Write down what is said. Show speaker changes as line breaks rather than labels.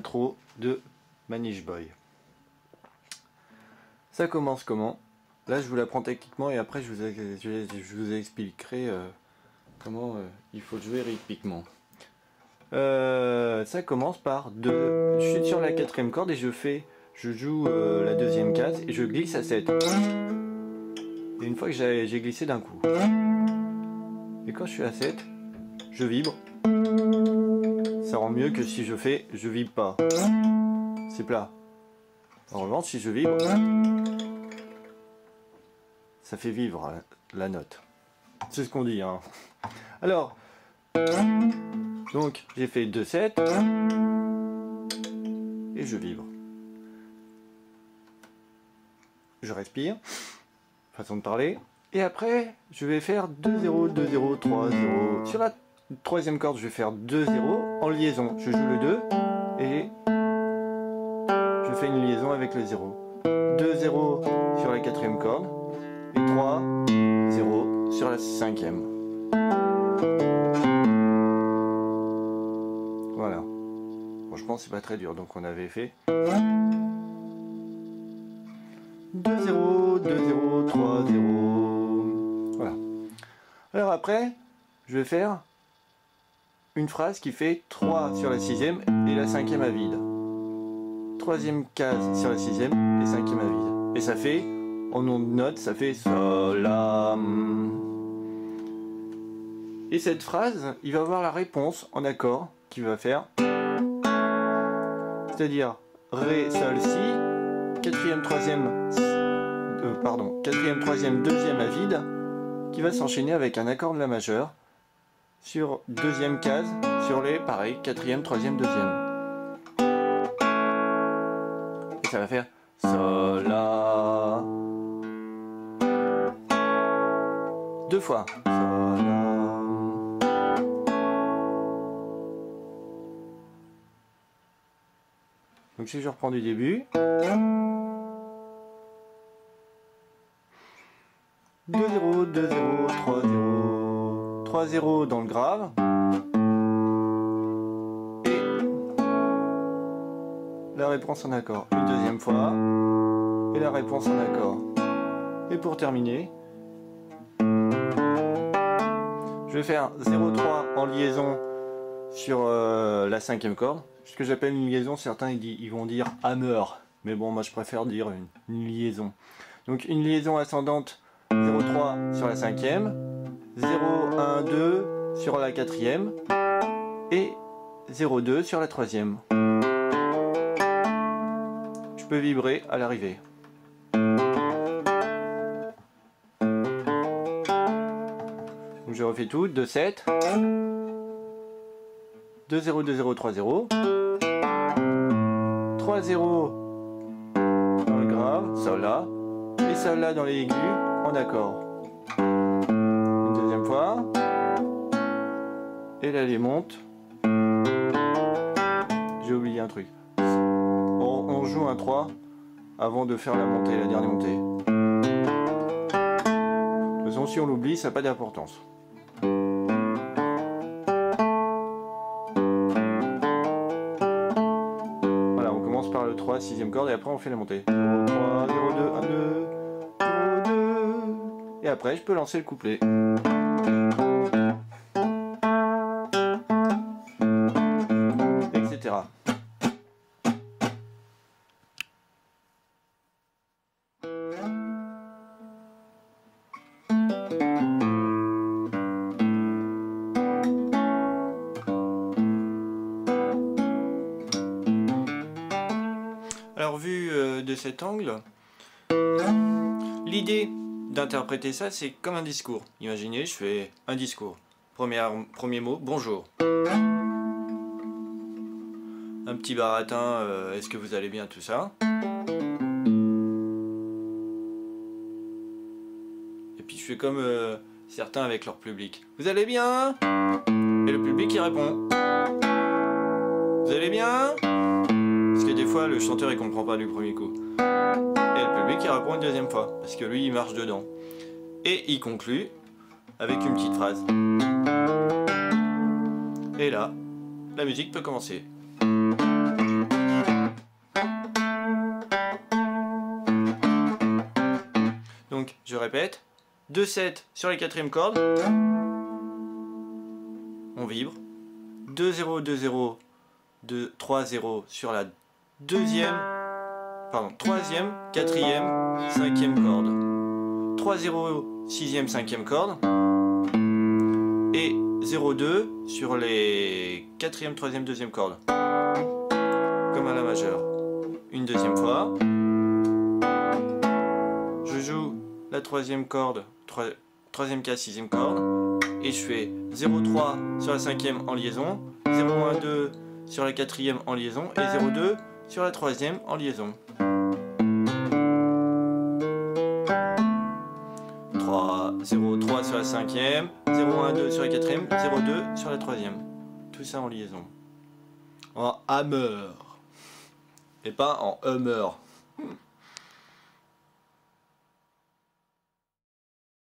l'intro de Manish Boy. Ça commence comment? Là je vous l'apprends techniquement et après je vous expliquerai comment il faut jouer rythmiquement. Ça commence par 2. Je suis sur la 4e corde et je joue la 2e case et je glisse à 7. Et une fois que j'ai glissé d'un coup. Et quand je suis à 7, je vibre. Ça rend mieux que si je vibre pas. C'est plat. En revanche, si je vibre, ça fait vivre la note. C'est ce qu'on dit, hein. Alors, donc j'ai fait 2-7 et je vibre. Je respire, façon de parler. Et après, je vais faire 2-0, 2-0, 3-0. Sur la 3e corde, je vais faire 2-0 en liaison. Je joue le 2 et je fais une liaison avec le 0. 2-0 sur la 4e corde et 3-0 sur la 5e. Voilà. Franchement, c'est pas très dur. Donc, on avait fait 2-0, 2-0, 3-0. Voilà. Alors après, je vais faire une phrase qui fait 3 sur la 6e et la 5e à vide. 3e case sur la 6e et 5e à vide. Et ça fait, en nom de note, ça fait Sol, La. Et cette phrase, il va avoir la réponse en accord qu'il va faire. C'est-à-dire Ré, Sol, Si, 4e, 3e, 4e, 3e, 2e à vide, qui va s'enchaîner avec un accord de la majeure sur 2e case, sur les, pareil, 4e, 3e, 2e. Et ça va faire Sol, La. 2 fois. Sol, La. Donc si je reprends du début. 2-0, 2-0, 3-0. 3-0 dans le grave. Et la réponse en accord. Une 2e fois. Et la réponse en accord. Et pour terminer, je vais faire 0-3 en liaison sur la 5e corde. Ce que j'appelle une liaison, certains ils vont dire hammer. Mais bon, moi je préfère dire une liaison. Donc une liaison ascendante 0-3 sur la 5e, 0-1-2 sur la 4e et 0-2 sur la 3e. Je peux vibrer à l'arrivée. Donc je refais tout, 2-7, 2-0, 2-0, 3-0, 3-0 dans le grave, Sol, La, et Sol, La dans les aigus, en accord. Une 2e fois. Et là, les monte. J'ai oublié un truc. On joue un 3 avant de faire la montée, la dernière montée. De toute façon, si on l'oublie, ça n'a pas d'importance. Voilà, on commence par le 3, 6e corde, et après on fait la montée. 0, 3, 0, 2, 1, 2. Et après, je peux lancer le couplet. Etc. Alors, vu de cet angle, l'idée d'interpréter ça, c'est comme un discours. Imaginez, je fais un discours. Premier mot, bonjour. Un petit baratin, est-ce que vous allez bien, tout ça. Et puis je fais comme certains avec leur public. Vous allez bien? Et le public il répond. Vous allez bien? Parce que des fois le chanteur il comprend pas du premier coup. Et le public il répond une 2e fois, parce que lui il marche dedans. Et il conclut avec une petite phrase. Et là, la musique peut commencer. répète. 2, 7 sur la quatrième corde. On vibre. 2, 0, 2, 0, 2, 3, 0 sur la deuxième, pardon, troisième, quatrième, cinquième corde. 3, 0, sixième, cinquième corde. Et 0, 2 sur les quatrième, troisième, deuxième corde. Comme à la majeure. Une deuxième fois. Je joue la troisième corde, troisième case, sixième corde. Et je fais 0,3 sur la cinquième en liaison, 0,1,2 sur la quatrième en liaison et 0,2 sur la troisième en liaison. 0,3 sur la cinquième, 0,1,2 sur la quatrième, 0,2 sur la troisième. Tout ça en liaison. En hammer. Et pas en hummer.